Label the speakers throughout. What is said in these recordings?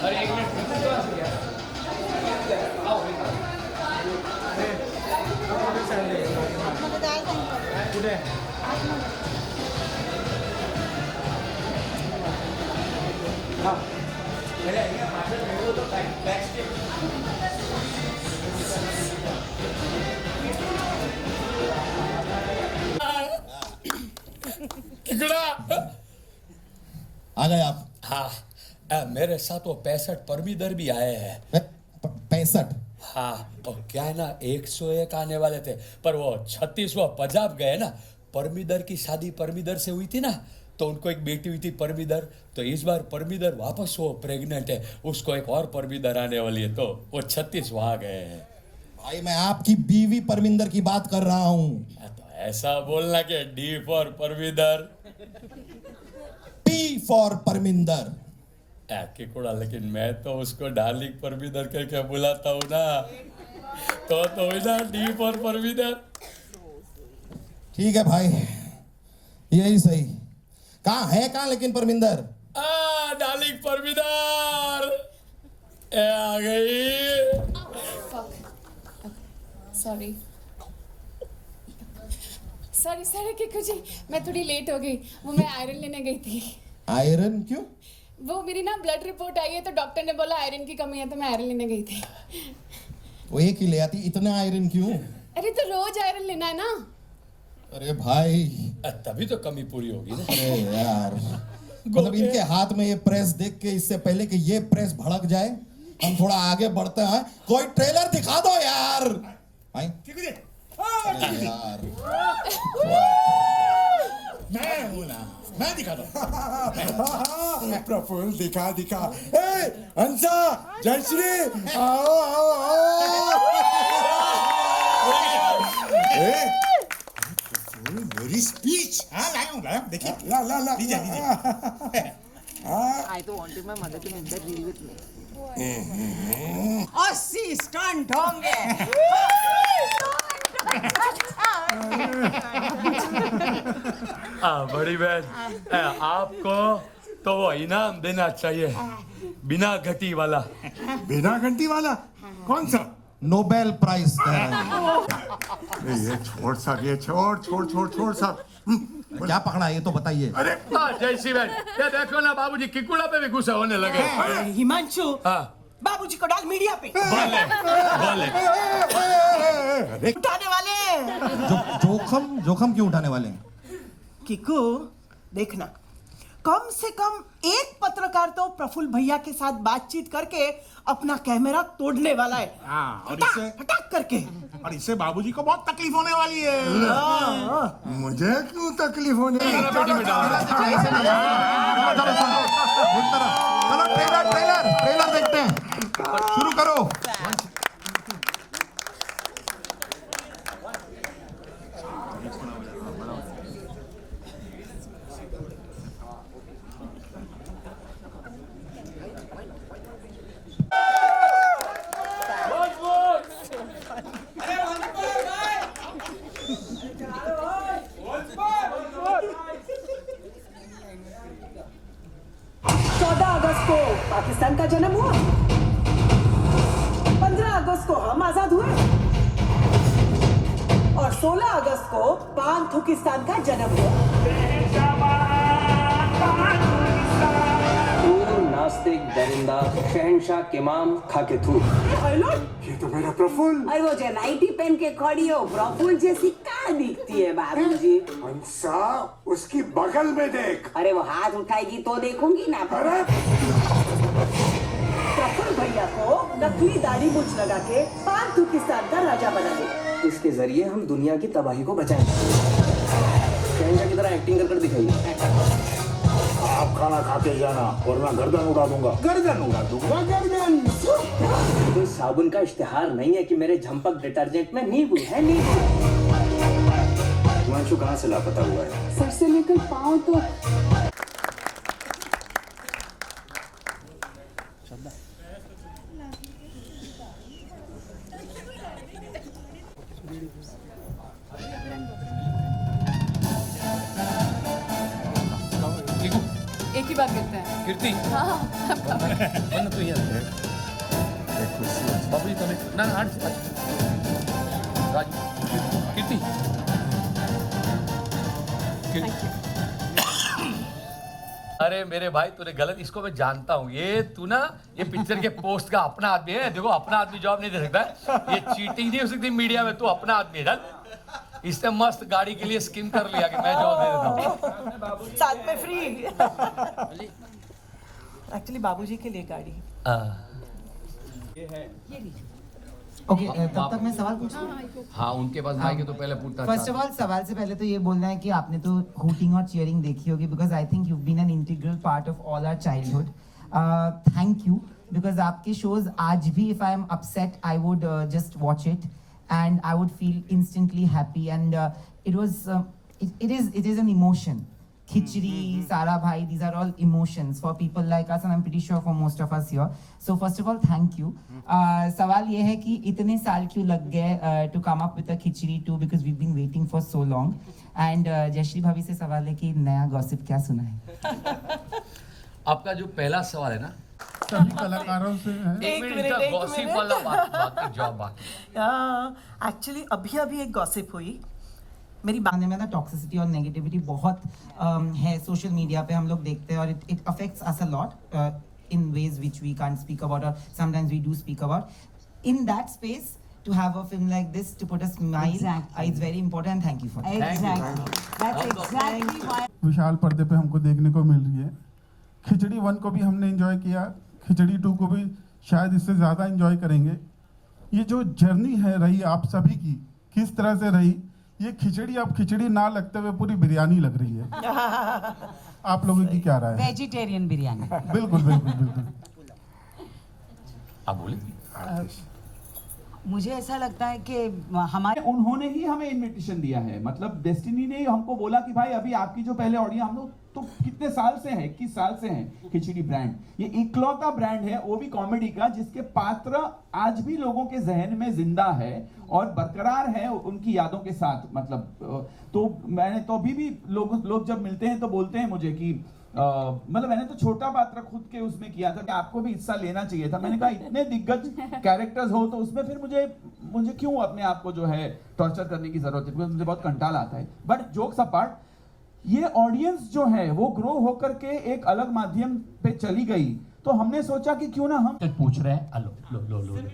Speaker 1: अरे एक मिनिट कुठे हां
Speaker 2: आ गए आप?
Speaker 3: हाँ मेरे साथ वो 65 परमीदर भी आए हैं।
Speaker 2: 65?
Speaker 3: हाँ और क्या है ना 101 आने वाले थे पर वो 36वां पंजाब गए ना। परमीदर की शादी परमीदर से हुई थी ना तो उनको एक बेटी हुई थी परमीदर। तो इस बार परमीदर वापस वो प्रेग्नेंट है, उसको एक और परमीदर आने वाली है तो वो 36 वहां गए हैं।
Speaker 2: भाई मैं आपकी बीवी परमिंदर की बात कर रहा हूँ।
Speaker 3: तो ऐसा बोलना कि D for Parminder,
Speaker 2: P for Parminder.
Speaker 3: किकुड़ा लेकिन मैं तो उसको डार्लिंग परमीदर कह के बुलाता हूँ ना तो ना डी फॉर परमीदर।
Speaker 2: ठीक है भाई यही सही। कहाँ लेकिन परमिंदर?
Speaker 3: डार्लिंग परमीदर ए आ गई।
Speaker 4: सॉरी सॉरी सॉरी किकू जी, मैं थोड़ी लेट हो गई। वो मैं आयरन लेने गई थी।
Speaker 2: आयरन क्यों?
Speaker 4: वो मेरी ना ब्लड रिपोर्ट आई है तो डॉक्टर ने बोला आयरन की कमी है तो मैं आयरन लेने गई थी।
Speaker 2: वो एक ही ले आती, इतना आयरन क्यों?
Speaker 4: अरे तो रोज आयरन लेना है ना।
Speaker 2: अरे भाई
Speaker 3: तभी तो कमी पूरी होगी ना।
Speaker 2: अरे यार मतलब इनके हाथ में ये प्रेस देख के इससे पहले कि ये प्रेस भड़क जाए हम थोड़ा आगे बढ़ते हैं। कोई ट्रेलर दिखा दो यार। भाई अरे यार
Speaker 5: मैं हूं ना, मैं दिखा दो। प्रफुल्ल दिखा दिखा। ए हंसा जयश्री आओ आओ आओ। मेरी स्पीच लाया हूं देखिए। ला ला ला लीजिए लीजिए।
Speaker 6: I don't want my mother to make that deal with me.
Speaker 7: 80 stunt होंगे।
Speaker 3: बड़ी बहन आपको तो वो इनाम देना चाहिए, बिना घटी वाला।
Speaker 5: बिना घंटी वाला कौन सा?
Speaker 2: नोबेल प्राइज कह रहे हैं।
Speaker 5: ये छोड़ साहब, ये छोड़ साहब।
Speaker 2: क्या पकड़ा ये तो बताइए।
Speaker 5: अरे
Speaker 3: जय श्री बहन ये देखो ना बाबूजी किकुड़ा पे भी गुस्सा होने लगे।
Speaker 7: हिमांशु
Speaker 3: हाँ
Speaker 7: बाबूजी को डाल मीडिया पे।
Speaker 3: बोले
Speaker 7: उठाने वाले
Speaker 2: जोखम क्यों उठाने वाले हैं?
Speaker 7: किकू देखना, कम से कम एक पत्रकार तो प्रफुल्ल भैया के साथ बातचीत करके अपना कैमरा तोड़ने वाला है।
Speaker 5: और
Speaker 7: हटाक करके।
Speaker 5: और इससे बाबूजी को बहुत तकलीफ होने वाली है। मुझे क्यों तकलीफ होने वाली है?
Speaker 2: चलो ट्रेलर देखते हैं। शुरू करो।
Speaker 7: पाकिस्तान का जन्म हुआ, 15 अगस्त को हम आजाद हुए और 16 अगस्त को पान तुर्किस्तान का जन्म हुआ।
Speaker 8: नास्तिक दरिंदा शहनशाह किमाम खाके थू।
Speaker 5: ये तो मेरा प्रफुल्ल।
Speaker 6: अरे वो जो नाइटी पहन के खड़ी हो प्रफुल्ल जैसी कहाँ दिखती है बाबूजी?
Speaker 5: हंसा उसकी बगल में देख।
Speaker 6: अरे वो हाथ उठाएगी तो देखूंगी ना।
Speaker 5: अरे
Speaker 7: प्रफुल्ल भैया को नकली दाढ़ी मूंछ लगा के पान तुर्किस्तान का राजा बना दे।
Speaker 8: इसके जरिए हम दुनिया की तबाही को बचाएंगे। शहनशाह की तरह एक्टिंग कर दिखाइए।
Speaker 5: आप खाना खा के जाना वरना गर्दन उड़ा दूंगा। गर्दन।
Speaker 8: कोई साबुन का इश्तिहार नहीं है कि मेरे झंपक डिटर्जेंट में नींबू है। नींबू। हिमांशु कहाँ से लापता हुआ है?
Speaker 4: सर से लेकर पाँव तो एक ही बात कहते हैं।
Speaker 3: कीर्ति बन तू यहाँ बाबू जी तुम्हें ना राज कीर्ति अरे मेरे भाई तूने गलत, इसको मैं जानता हूँ, ये तू ना ये पिक्चर के पोस्ट का अपना आदमी है। देखो अपना आदमी जॉब नहीं दे सकता है, ये चीटिंग नहीं हो सकती मीडिया में, तू अपना आदमी है। चल इसने मस्त गाड़ी के लिए स्कीम कर लिया कि मैं जॉब दे देता हूँ
Speaker 7: साथ में फ्री। एक्चुअली बाबूजी के लिए गाड़ी।
Speaker 9: ओके तब तक मैं सवाल पूछूं?
Speaker 3: हाँ उनके पास माइक है तो पहले पूछता।
Speaker 9: फर्स्ट ऑफ ऑल सवाल से पहले तो ये बोलना है कि आपने तो हूटिंग और चीयरिंग देखी होगी, because I think you been an integral part of all our childhood. Thank you, because आपके शोज आज भी if I am upset I would just watch it and I would feel instantly happy, and it is an emotion. Khichdi, Sara Bhai, these are all emotions for people like us, and I'm pretty sure for most of us here. So first of all, thank you. सवाल ये है कि इतने साल क्यों लग गए to come up with a Khichdi 2, because we've been waiting for so long. And Jayashree भाभी से सवाल है कि नया गॉसिप क्या सुना है?
Speaker 3: आपका जो पहला सवाल है ना,
Speaker 5: सभी कलाकारों से है।
Speaker 3: एक मिनट का गॉसिप वाला बाकी जॉब बाकी।
Speaker 7: एक्चुअली अभी एक गॉसिप हुई मेरी
Speaker 9: बाने में ना टॉक्सिसिटी और नेगेटिविटी बहुत है सोशल मीडिया पे, हम लोग देखते हैं, और it affects us a lot in ways which we can't speak about, or sometimes we do speak about. In that space, to have a film like this to put a smile, it's very important. Thank you for that.
Speaker 6: Exactly. That's exactly why.
Speaker 5: विशाल पर्दे पे हमको देखने को मिल रही है। खिचड़ी 1 को भी हमने एंजॉय किया, खिचड़ी 2 को भी शायद इससे ज़्यादा एंजॉय करेंगे। ये जो जर्नी है रही आप सभी की, किस तरह से रही, ये खिचड़ी अब खिचड़ी ना लगते हुए पूरी बिरयानी लग रही है। आप लोगों की क्या राय है?
Speaker 6: वेजिटेरियन बिरयानी।
Speaker 5: बिल्कुल बिल्कुल बिल्कुल।
Speaker 3: आप बोले।
Speaker 6: मुझे ऐसा लगता है कि हमारे
Speaker 1: उन्होंने ही हमें इनविटेशन दिया है, मतलब डेस्टिनी ने हमको बोला कि भाई अभी आपकी जो पहले ऑडियंस, हम लोग तो कितने साल से हैं, 21 साल से हैं खिचड़ी ब्रांड, ये इकलौता ब्रांड है वो भी कॉमेडी का जिसके पात्र आज भी लोगों के जहन में जिंदा है और बरकरार है उनकी यादों के साथ। मतलब तो मैंने तो अभी भी लोग जब मिलते हैं तो बोलते हैं मुझे कि मतलब मैंने तो छोटा पात्र खुद के उसमें किया था कि आपको भी हिस्सा लेना चाहिए था। मैंने कहा इतने दिग्गज कैरेक्टर्स हो तो उसमें फिर मुझे क्यों अपने आप को जो है टॉर्चर करने की जरूरत है, मुझे बहुत कंटाल आता है। बट जोक्स अपार्ट, ये ऑडियंस जो है वो ग्रो होकर के एक अलग माध्यम पे चली गई, तो हमने सोचा कि क्यों ना हम
Speaker 3: पूछ रहे हैं। लो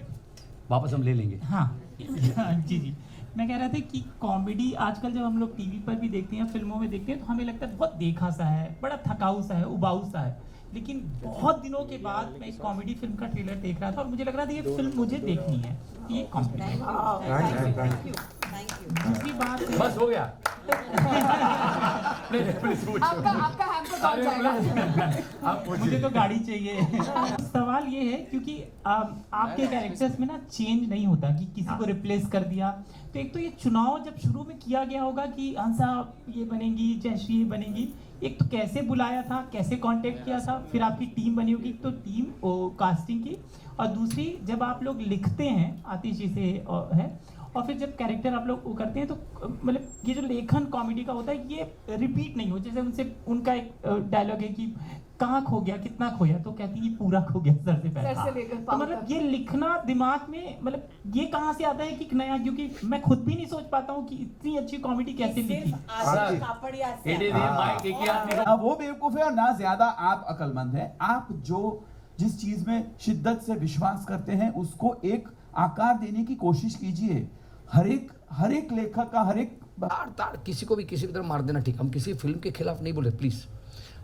Speaker 3: वापस हम ले लेंगे।
Speaker 10: हाँ जी मैं कह रहा था कि कॉमेडी आजकल जब हम लोग टीवी पर भी देखते हैं, फिल्मों में देखते हैं, तो हमें लगता है बहुत देखा सा है, बड़ा थकाऊ सा है, उबाऊ सा है। लेकिन बहुत दिनों के बाद मैं एक कॉमेडी फिल्म का ट्रेलर देख रहा था और मुझे लग रहा था ये फिल्म मुझे देखनी है, ये कॉमेडी है। दूसरी बात
Speaker 3: बस हो गया।
Speaker 4: आपका हैम्पर जाएगा।
Speaker 10: मुझे तो गाड़ी चाहिए। सवाल ये है क्योंकि आपके कैरेक्टर्स में ना चेंज नहीं होता कि किसी को रिप्लेस कर दिया, तो एक तो ये चुनाव जब शुरू में किया गया होगा कि हंसा ये बनेगी, जयश्री ये बनेगी, एक तो कैसे बुलाया था, कैसे कांटेक्ट किया था, फिर आपकी टीम बनी होगी, तो टीम कास्टिंग की, और दूसरी जब आप लोग लिखते हैं आतिश जी से है, और फिर जब कैरेक्टर आप लोग वो करते हैं तो मतलब ये जो लेखन कॉमेडी का होता है ये रिपीट नहीं हो। जैसे उनका एक डायलॉग है कि कहाँ खो गया, कितना खोया, तो कहती है पूरा खो गया सर से पहले। तो मतलब ये लिखना दिमाग में, मतलब ये कहाँ से आता है कि नया, क्योंकि मैं खुद भी नहीं सोच पाता हूँ कि इतनी अच्छी कॉमेडी कैसे लिखी।
Speaker 1: वो बेवकूफ है और ना ज्यादा आप अकलमंद है। आप जिस चीज में शिद्दत से विश्वास करते हैं उसको एक आकार देने की कोशिश कीजिए। हर एक लेखक का हर एक
Speaker 3: ताड़ किसी को भी किसी की तरह मार देना ठीक। हम किसी फिल्म के खिलाफ नहीं बोल रहे, प्लीज,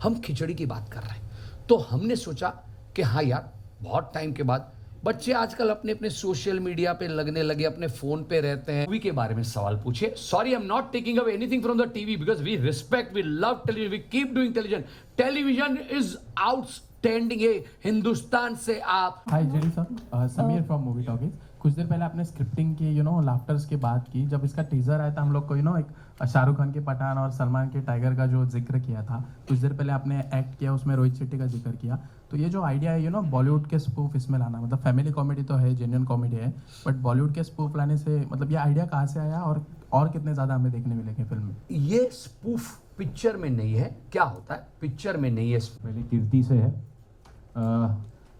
Speaker 3: हम खिचड़ी की बात कर रहे हैं। तो हमने सोचा कि हाँ यार, बहुत टाइम के बाद बच्चे आजकल अपने अपने सोशल मीडिया पे लगने लगे, अपने फोन पे रहते हैं, मूवी के बारे में सवाल पूछे। Sorry, I am not taking away anything from the TV because we respect, we love television, we keep doing television. Television is outstanding है हिंदुस्तान से। आप
Speaker 11: hi Jerry sir, Sameer from Movie Talkies. कुछ देर पहले आपने स्क्रिप्टिंग की लाफ्टर्स की बात की। जब इसका टीजर आया था हम लोग को एक शाहरुख खान के पठान और सलमान के टाइगर का जो जिक्र किया था, कुछ देर पहले आपने एक्ट किया, उसमें रोहित शेट्टी का जिक्र किया। तो ये जो आइडिया है बॉलीवुड के स्पूफ इसमें लाना, मतलब फैमिली कॉमेडी तो है, जेन्युइन कॉमेडी है, बट बॉलीवुड के स्पूफ लाने से मतलब ये आइडिया कहाँ से आया और और कितने ज़्यादा हमें देखने मिलेंगे फिल्म में?
Speaker 3: ये स्पूफ पिक्चर में नहीं है। क्या होता है पिक्चर में नहीं है।
Speaker 12: पहले कीर्ति से है,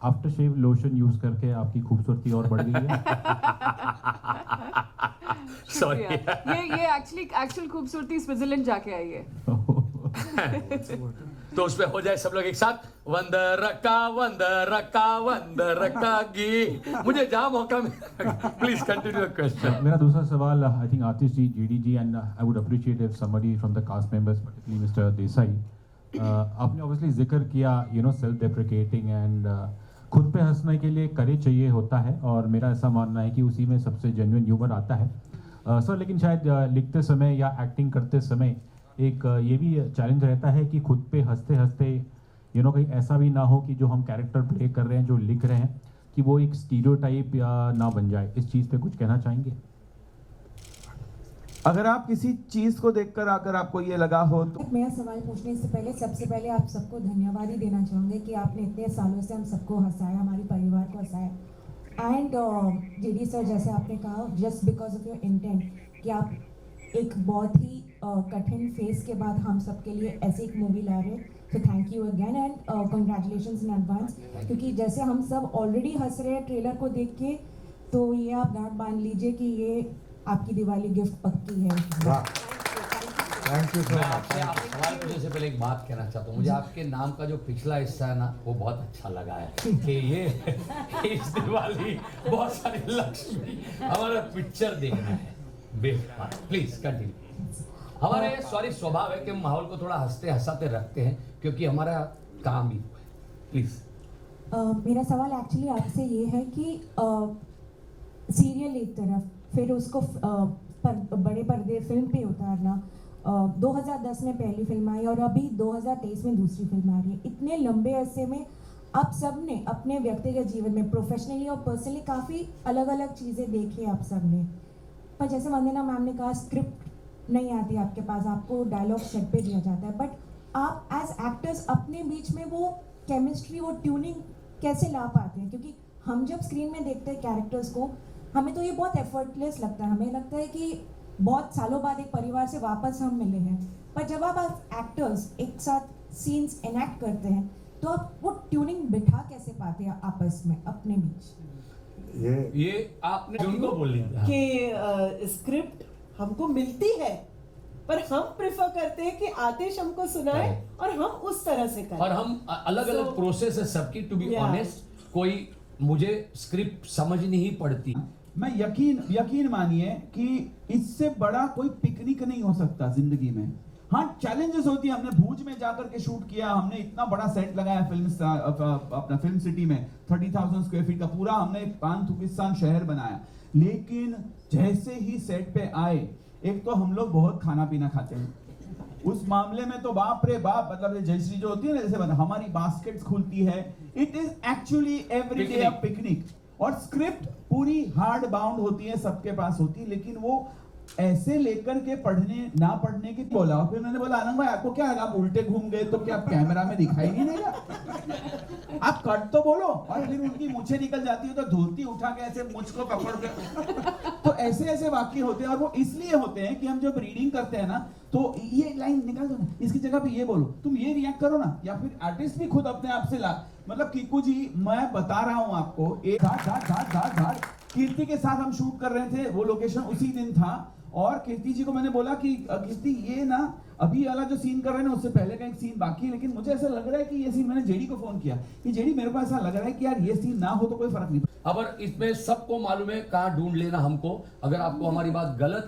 Speaker 12: आफ्टर शेव लोशन यूज करके आपकी खूबसूरती और बढ़ गई है।
Speaker 3: सॉरी
Speaker 4: ये एक्चुअल खूबसूरती स्विट्जरलैंड जाके आई है।
Speaker 3: तो उसमें हो जाए सब लोग एक साथ, वंदर का गी। मुझे जहाँ मौका मिला, प्लीज कंटिन्यू द क्वेश्चन।
Speaker 12: मेरा दूसरा सवाल, I think Aatish ji, GD ji, and I would appreciate if somebody from the cast members, particularly mister Desai, आपने ऑब्वियसली जिक्र किया सेल्फ डेप्रिकेटिंग एंड खुद पे हंसने के लिए करे चाहिए होता है, और मेरा ऐसा मानना है कि उसी में सबसे जेन्युइन ह्यूमर आता है सर। लेकिन शायद लिखते समय या एक्टिंग करते समय एक ये भी चैलेंज रहता है कि खुद पे हंसते हंसते कहीं ऐसा भी ना हो कि जो हम कैरेक्टर प्ले कर रहे हैं, जो लिख रहे हैं, कि वो एक स्टीरियोटाइप या ना बन जाए। इस चीज़ पे कुछ कहना चाहेंगे?
Speaker 1: अगर आप किसी चीज को देखकर अगर आपको ये लगा हो तो
Speaker 13: मेरा सवाल पूछने से पहले सबसे पहले आप सबको धन्यवाद ही देना चाहूँगी कि आपने इतने सालों से हम सबको हंसाया, हमारे परिवार को हंसाया। एंड जेडी सर, जैसे आपने कहा, just because of your intent कि आप एक बहुत ही कठिन फेस के बाद हम सबके लिए ऐसी एक मूवी ला रहे हैं, तो thank you again and congratulations in advance. क्योंकि जैसे हम सब ऑलरेडी हंस रहे हैं ट्रेलर को देख के, तो ये आप गांठ बांध लीजिए कि ये आपकी दिवाली गिफ्ट पक्की है।
Speaker 2: थैंक यू
Speaker 3: मैं आपसे आप सवाल पूछने से पहले एक बात कहना चाहता हूँ। मुझे आपके नाम का जो पिछला हिस्सा है ना, वो बहुत अच्छा लगा है कि ये इस दिवाली बहुत सारी लक्ष्मी हमारा पिक्चर देखना है। Please continue. हमारे सॉरी स्वभाव है कि हम माहौल को थोड़ा हंसते हंसाते रखते हैं, क्योंकि हमारा काम ही प्लीज।
Speaker 13: मेरा सवाल एक्चुअली आपसे ये है कि सीरियल एक तरफ, फिर उसको बड़े पर्दे फिल्म पे उतारना, 2010 में पहली फिल्म आई और अभी 2023 में दूसरी फिल्म आ रही है। इतने लंबे अरसे में आप सब ने अपने व्यक्तिगत जीवन में प्रोफेशनली और पर्सनली काफ़ी अलग अलग चीज़ें देखी आप सब ने, पर जैसे वंदना मैम ने कहा, स्क्रिप्ट नहीं आती आपके पास, आपको डायलॉग सेट पे दिया जाता है, बट आप एज एक्टर्स अपने बीच में वो केमिस्ट्री, वो ट्यूनिंग कैसे ला पाते हैं? क्योंकि हम जब स्क्रीन में देखते हैं कैरेक्टर्स को, हमें तो ये बहुत एफर्टलेस लगता है, हमें लगता है कि बहुत सालों बाद एक परिवार से वापस हम मिले हैं, पर जब आप एक्टर्स एक साथ सीन्स एनैक्ट करते हैं, तो आप वो ट्यूनिंग बिठा कैसे पाते हैं आपस में, अपने बीच?
Speaker 3: ये आपने उनको बोली
Speaker 7: कि स्क्रिप्ट हमको मिलती है, पर हम प्रेफर करते हैं कि आतिश हमको सुनाए और हम उस तरह से करें,
Speaker 3: और हम अलग अलग प्रोसेस है सबकी। टू बी ऑनेस्ट, कोई मुझे स्क्रिप्ट समझनी ही पड़ती।
Speaker 1: मैं यकीन मानिए कि इससे बड़ा कोई पिकनिक नहीं हो सकता जिंदगी में। हाँ, चैलेंजेस होती है। हमने भूज में जाकर के शूट किया, हमने इतना बड़ा सेट लगाया अपना फिल्म सिटी में, 30,000 स्क्वायर फीट का पूरा हमने पान-थुकिस्तान शहर बनाया। लेकिन जैसे ही सेट पे आए, एक तो हम लोग बहुत खाना पीना खाते हैं, उस मामले में तो बाप रे बाप, मतलब जयश्री जो होती है ना, जैसे हमारी बास्केट्स खुलती है, it is actually everyday a picnic. और स्क्रिप्ट पूरी हार्ड बाउंड होती है, सबके पास होती है, लेकिन वो ऐसे लेकर के पढ़ने ना पढ़ने की बोला। और फिर मैंने बोला, आनंद भाई आपको क्या लगा, आप उल्टे घूम गए तो क्या कैमरा में दिखाई नहीं देगा? आप कट तो बोलो। और फिर उनकी मूछें निकल जाती है तो धोती उठा के ऐसे मुझ को पकड़ के, तो ऐसे ऐसे वाक्य होते हैं। और वो इसलिए होते हैं कि हम जब रीडिंग करते हैं ना, तो ये लाइन निकाल दो ना, इसकी जगह पे ये बोलो, तुम ये रिएक्ट करो ना, या फिर आर्टिस्ट भी खुद अपने आप से ला। मतलब कीकू जी, मैं बता रहा हूँ आपको, एक घाट कीर्ति के साथ हम शूट कर रहे थे, वो लोकेशन उसी दिन था। और कीर्ति जी को मैंने बोला कि कीर्ति, ये ना अभी वाला जो सीन कर रहे हैं ना, उससे पहले का एक सीन बाकी है, लेकिन मुझे ऐसा लग रहा है कि ये सीन, मैंने जेडी को फोन किया कि जेडी मेरे को ऐसा लग रहा है कि यार ये सीन ना हो तो कोई फर्क नहीं।
Speaker 3: अब इसमें सबको मालूम है कहाँ ढूंढ लेना हमको। अगर आपको हमारी बात गलत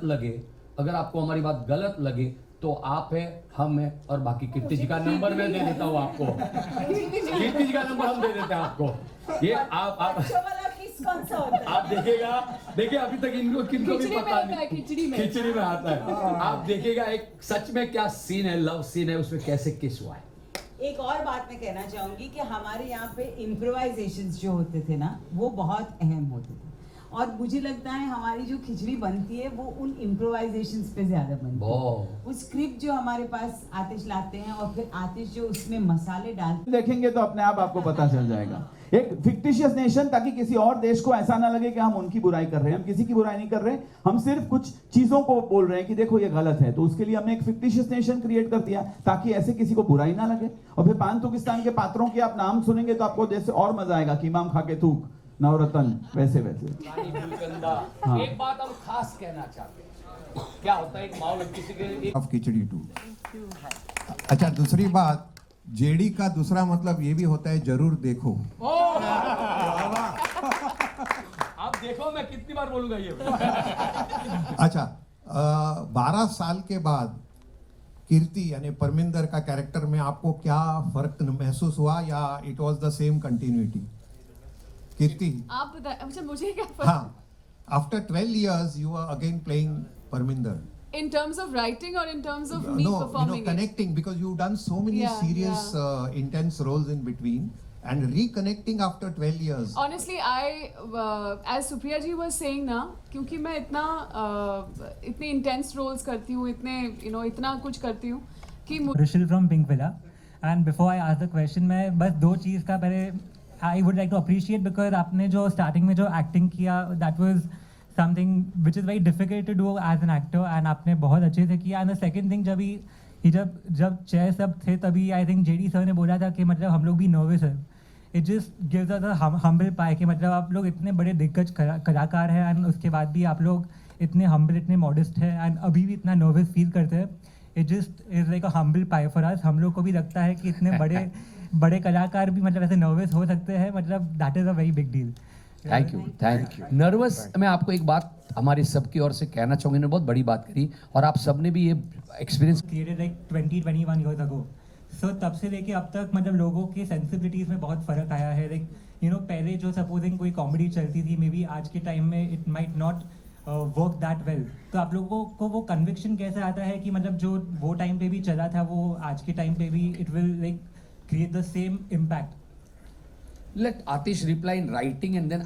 Speaker 3: लगे, तो आप है, हम है, और बाकी कीर्ति जी का नंबर मैं दे देता हूँ आपको। कीर्ति जी का नंबर हम दे देते हैं आपको। ये आप देखिएगा, देखिए अभी तक इनको किनको भी पता नहीं, खिचड़ी में आता है। आप देखिएगा एक सच में क्या सीन है, लव सीन है, उसमें कैसे किस हुआ है।
Speaker 6: एक और बात मैं कहना चाहूंगी कि हमारे यहाँ पे इम्प्रोवाइजेशंस जो होते थे ना, वो बहुत अहम होते थे। और मुझे लगता है हमारी जो खिचड़ी बनती है वो उन इम्प्रोवाइजेशंस पे ज्यादा बनती है। वो स्क्रिप्ट जो हमारे पास आतिश लाते हैं और फिर आतिश जो उसमें मसाले डालते
Speaker 1: देखेंगे तो अपने आप आपको पता चल जाएगा। एक फिक्टिशियस नेशन, ताकि किसी और देश को ऐसा ना लगे कि हम उनकी बुराई कर रहे हैं। हम किसी की बुराई नहीं कर रहे, हम सिर्फ कुछ चीजों को बोल रहे हैं कि देखो ये गलत है। तो उसके लिए हमने एक फिक्टिशियस नेशन क्रिएट कर दिया ताकि ऐसे किसी को बुराई ना लगे। और फिर पान तुर्किस्तान के पात्रों के आप नाम सुनेंगे तो आपको जैसे और मजा आएगा कि इमाम खा के थूक, नवरत्न, वैसे हाँ।
Speaker 3: एक बात हम खास कहना चाहते हैं, क्या होता है एक माहौल किसी के
Speaker 14: ऑफ खिचड़ी 2। अच्छा, दूसरी बात, जेडी का दूसरा मतलब ये भी होता है जरूर देखो।
Speaker 3: आप देखो, मैं कितनी बार बोलूंगा ये।
Speaker 14: अच्छा, 12 साल के बाद कीर्ति यानी परमिंदर का कैरेक्टर में आपको क्या फर्क महसूस हुआ या it was the same continuity? Kirti,
Speaker 4: आप बताएं। अच्छा, मुझे क्या
Speaker 14: हाँ, after 12 years you are again playing Parminder.
Speaker 4: In terms of writing or in terms of me performing
Speaker 14: connecting, because you've done so many serious intense roles in between, and reconnecting after 12 years.
Speaker 4: Honestly, as Supriya ji was saying ना, क्योंकि मैं इतने intense roles करती हूँ, इतना कुछ करती हूँ कि
Speaker 10: Rishil from Pink Villa, and before I ask the question, मैं बस दो चीज़ का पहले I would like to appreciate, because आपने जो starting में जो acting किया, that was something which is very difficult to do as an actor, and आपने बहुत अच्छे से किया। And the second thing, जब चेयर सब थे तभी I think JD सर ने बोला था कि मतलब हम लोग भी नर्वस है। It just gives us a humble pie कि मतलब आप लोग इतने बड़े दिग्गज कलाकार हैं एंड उसके बाद भी आप लोग इतने humble, इतने modest हैं एंड अभी भी इतना नर्वस फील करते हैं। It just is like a humble pie for us। हम लोग को भी लगता है कि इतने बड़े कलाकार भी मतलब ऐसे नर्वस हो सकते हैं, मतलब that is a very big deal.
Speaker 3: Thank you. Nervous, मैं आपको एक बात हमारे सबकी ओर से कहना चाहूँगी, ने बहुत बड़ी बात करी और आप सबने भी ये experience
Speaker 10: created like 20-21 years ago। सो तब से लेके अब तक मतलब लोगों के सेंसिबिलिटीज़ में बहुत फ़र्क आया है। लाइक पहले जो सपोजिंग कोई कॉमेडी चलती थी, मे बी आज के टाइम में it might not work that well. तो आप लोगों को वो कन्विक्शन कैसे आता है कि मतलब जो वो टाइम पे भी चला था वो आज के टाइम पे भी it will like create the same impact?
Speaker 3: Let Atish reply in writing and then